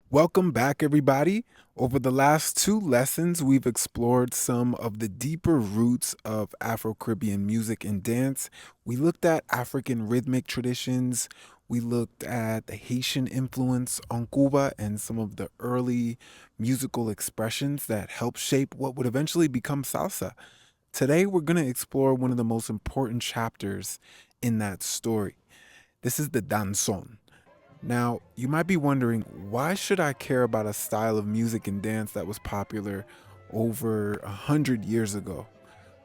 Welcome back, everybody. Over the last two lessons, we've explored some of the deeper roots of Afro Caribbean music and dance. We looked at African rhythmic traditions. We looked at the Haitian influence on Cuba and some of the early musical expressions that helped shape what would eventually become salsa. Today, we're going to explore one of the most important chapters in that story. This is the Danzón. Now, you might be wondering, why should I care about a style of music and dance that was popular over 100 years ago?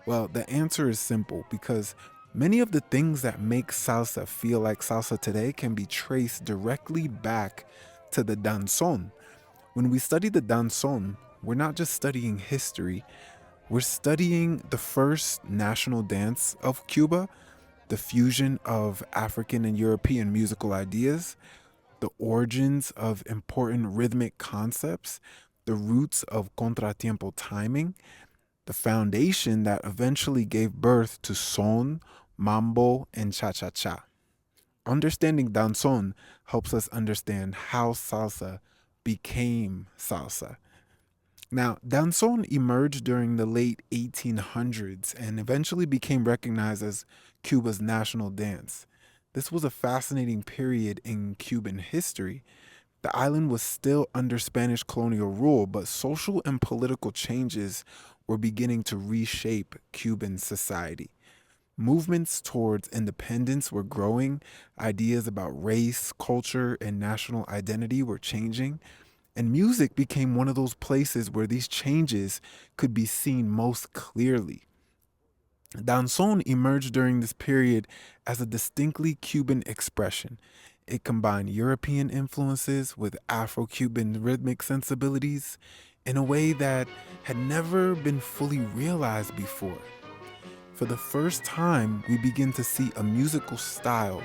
Well, the answer is simple because many of the things that make salsa feel like salsa today can be traced directly back to the danzón. When we study the danzón, we're not just studying history, we're studying the first national dance of Cuba, the fusion of African and European musical ideas, the origins of important rhythmic concepts, the roots of contratiempo timing, the foundation that eventually gave birth to son, mambo, and cha cha cha. Understanding danzón helps us understand how salsa became salsa. Now, danzón emerged during the late 1800s and eventually became recognized as Cuba's national dance. This was a fascinating period in Cuban history. The island was still under Spanish colonial rule, but social and political changes were beginning to reshape Cuban society. Movements towards independence were growing, ideas about race, culture, and national identity were changing, and music became one of those places where these changes could be seen most clearly. Danzón emerged during this period as a distinctly Cuban expression. It combined European influences with Afro Cuban rhythmic sensibilities in a way that had never been fully realized before. For the first time, we begin to see a musical style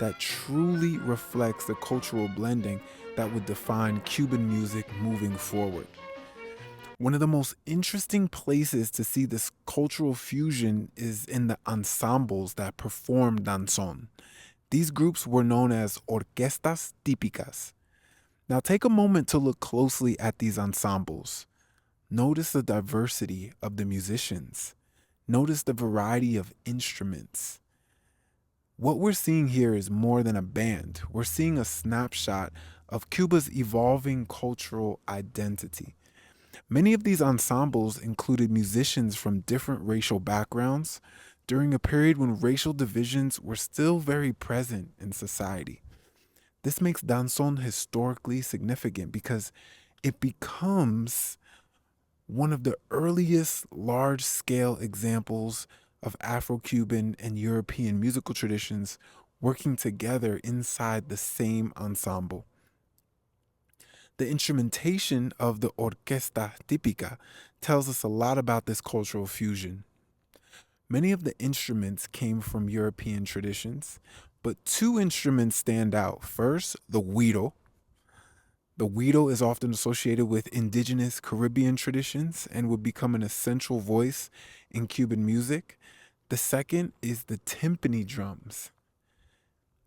that truly reflects the cultural blending that would define Cuban music moving forward. One of the most interesting places to see this cultural fusion is in the ensembles that perform danzón. These groups were known as Orquestas Típicas. Now take a moment to look closely at these ensembles. Notice the diversity of the musicians. Notice the variety of instruments. What we're seeing here is more than a band. We're seeing a snapshot of Cuba's evolving cultural identity. Many of these ensembles included musicians from different racial backgrounds during a period when racial divisions were still very present in society. This makes danzón historically significant because it becomes one of the earliest large scale examples of Afro Cuban and European musical traditions working together inside the same ensemble. The instrumentation of the Orquesta Típica tells us a lot about this cultural fusion. Many of the instruments came from European traditions, but two instruments stand out. First, the güiro. The güiro is often associated with indigenous Caribbean traditions and would become an essential voice in Cuban music. The second is the timpani drums.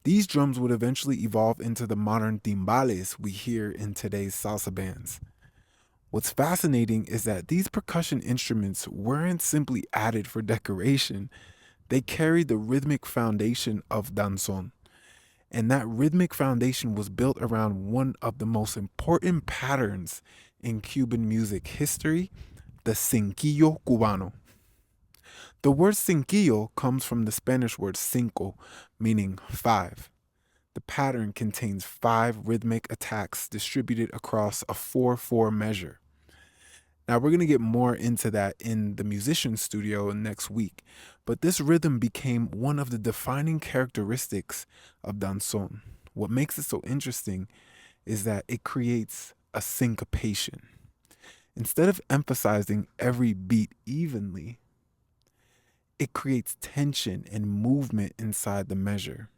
These drums would eventually evolve into the modern timbales we hear in today's salsa bands. What's fascinating is that these percussion instruments weren't simply added for decoration, they carried the rhythmic foundation of danzón. And that rhythmic foundation was built around one of the most important patterns in Cuban music history, the Cinquillo Cubano. The word cinquillo comes from the Spanish word cinco, meaning five. The pattern contains five rhythmic attacks distributed across a 4/4 measure. Now, we're going to get more into that in the musician studio next week, but this rhythm became one of the defining characteristics of danzón. What makes it so interesting is that it creates a syncopation. Instead of emphasizing every beat evenly, it creates tension and movement inside the measure.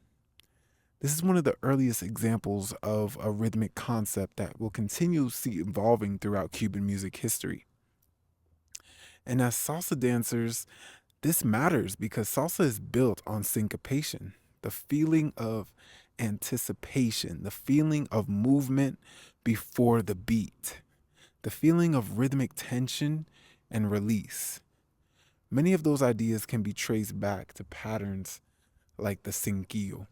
This is one of the earliest examples of a rhythmic concept that will continue to see evolving throughout Cuban music history. And as salsa dancers, this matters because salsa is built on syncopation, the feeling of anticipation, the feeling of movement before the beat, the feeling of rhythmic tension and release. Many of those ideas can be traced back to patterns like the Cinquillo.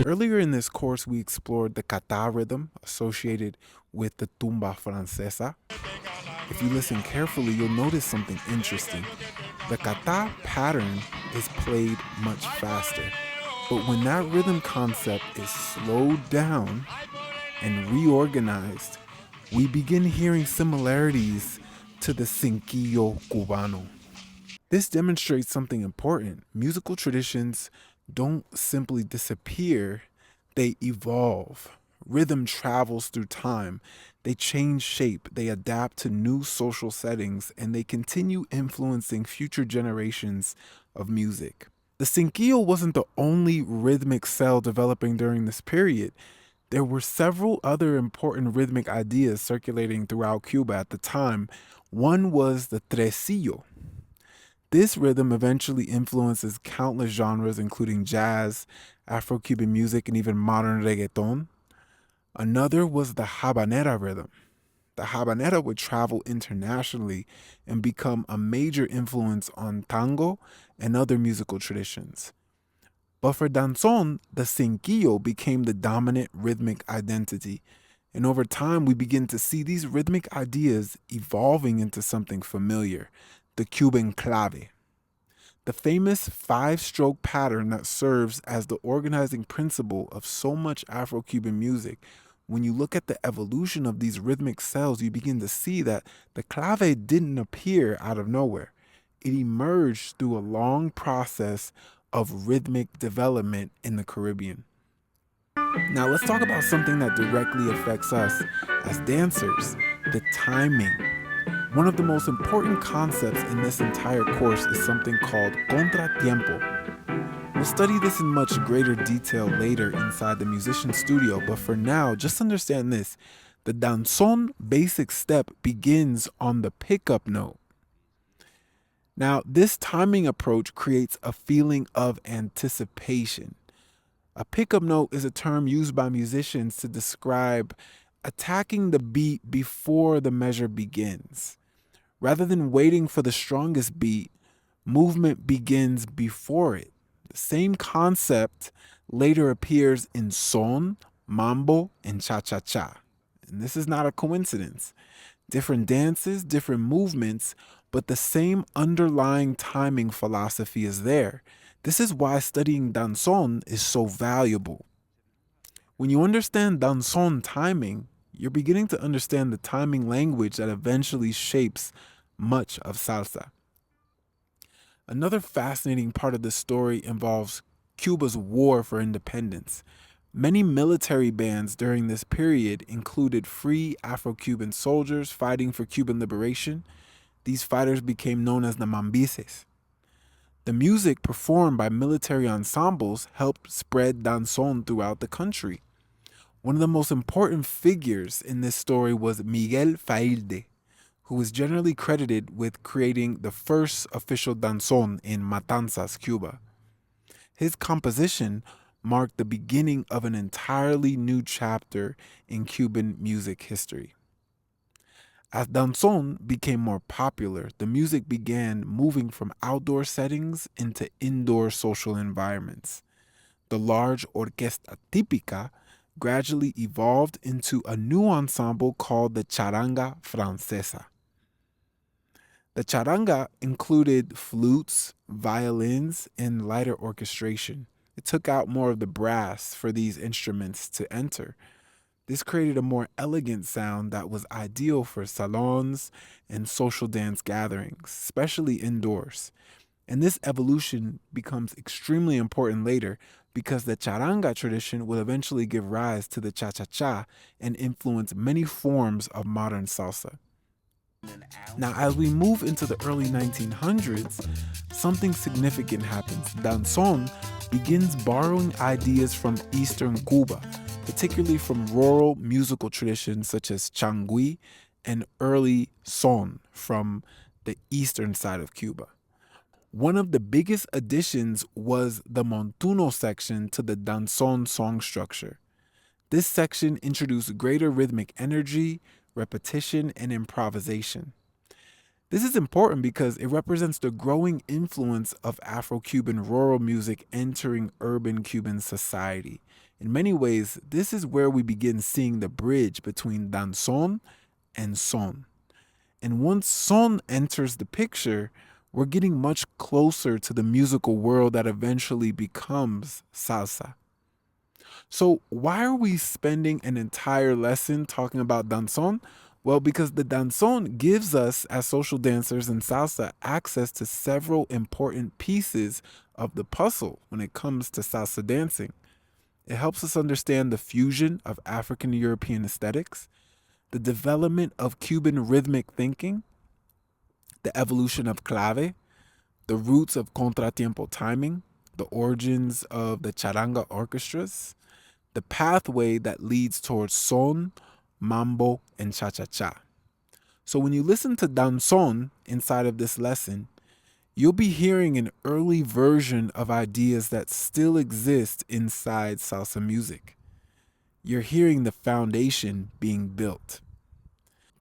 Earlier in this course, we explored the Catá rhythm associated with the Tumba Francesa. If you listen carefully, you'll notice something interesting. The Catá pattern is played much faster, but when that rhythm concept is slowed down and reorganized, we begin hearing similarities to the Cinquillo Cubano. This demonstrates something important. Musical traditions don't simply disappear, they evolve. Rhythm travels through time. They change shape, they adapt to new social settings, and they continue influencing future generations of music. The Cinquillo wasn't the only rhythmic cell developing during this period. There were several other important rhythmic ideas circulating throughout Cuba at the time. One was the tresillo. This rhythm eventually influences countless genres, including jazz, Afro-Cuban music, and even modern reggaeton. Another was the habanera rhythm. The habanera would travel internationally and become a major influence on tango and other musical traditions. But for Danzón, the Cinquillo became the dominant rhythmic identity. And over time, we begin to see these rhythmic ideas evolving into something familiar, the Cuban clave. The famous 5-stroke pattern that serves as the organizing principle of so much Afro-Cuban music. When you look at the evolution of these rhythmic cells, you begin to see that the clave didn't appear out of nowhere. It emerged through a long process of rhythmic development in the Caribbean. Now let's talk about something that directly affects us as dancers, the timing. One of the most important concepts in this entire course is something called contratiempo. We'll study this in much greater detail later inside the musician studio, but for now, just understand this. The danzón basic step begins on the pickup note. Now, this timing approach creates a feeling of anticipation. A pickup note is a term used by musicians to describe attacking the beat before the measure begins. Rather than waiting for the strongest beat, movement begins before it. The same concept later appears in son, mambo, and cha cha. And this is not a coincidence. Different dances, different movements, but the same underlying timing philosophy is there. This is why studying danzón is so valuable. When you understand danzón timing, you're beginning to understand the timing language that eventually shapes much of salsa. Another fascinating part of this story involves Cuba's war for independence. Many military bands during this period included free Afro-Cuban soldiers fighting for Cuban liberation. These fighters became known as the Mambises. The music performed by military ensembles helped spread danzón throughout the country. One of the most important figures in this story was Miguel Faílde, who is generally credited with creating the first official danzón in Matanzas, Cuba. His composition marked the beginning of an entirely new chapter in Cuban music history. As danzón became more popular, the music began moving from outdoor settings into indoor social environments. The large Orquesta Típica gradually evolved into a new ensemble called the Charanga Francesa. The charanga included flutes, violins, and lighter orchestration. It took out more of the brass for these instruments to enter. This created a more elegant sound that was ideal for salons and social dance gatherings, especially indoors. And this evolution becomes extremely important later because the charanga tradition will eventually give rise to the cha cha and influence many forms of modern salsa. Now, as we move into the early 1900s, something significant happens. Danzón begins borrowing ideas from Eastern Cuba, particularly from rural musical traditions such as Changüí and early son from the eastern side of Cuba. One of the biggest additions was the Montuno section to the Danzón song structure. This section introduced greater rhythmic energy, repetition, and improvisation. This is important because it represents the growing influence of Afro Cuban rural music entering urban Cuban society. In many ways, this is where we begin seeing the bridge between danzón and son. And once son enters the picture, we're getting much closer to the musical world that eventually becomes salsa. So, why are we spending an entire lesson talking about danzón? Well, because the danzón gives us, as social dancers in salsa, access to several important pieces of the puzzle when it comes to salsa dancing. It helps us understand the fusion of African and European aesthetics, the development of Cuban rhythmic thinking, the evolution of clave, the roots of contratiempo timing, the origins of the charanga orchestras, the pathway that leads towards son, mambo, and cha cha cha. So when you listen to danzón inside of this lesson, you'll be hearing an early version of ideas that still exist inside salsa music. You're hearing the foundation being built.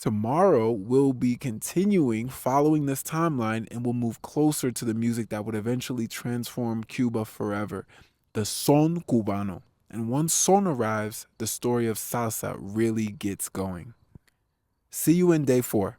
Tomorrow, we'll be continuing following this timeline and we'll move closer to the music that would eventually transform Cuba forever, the son cubano. And once son arrives, the story of salsa really gets going. See you in day 4.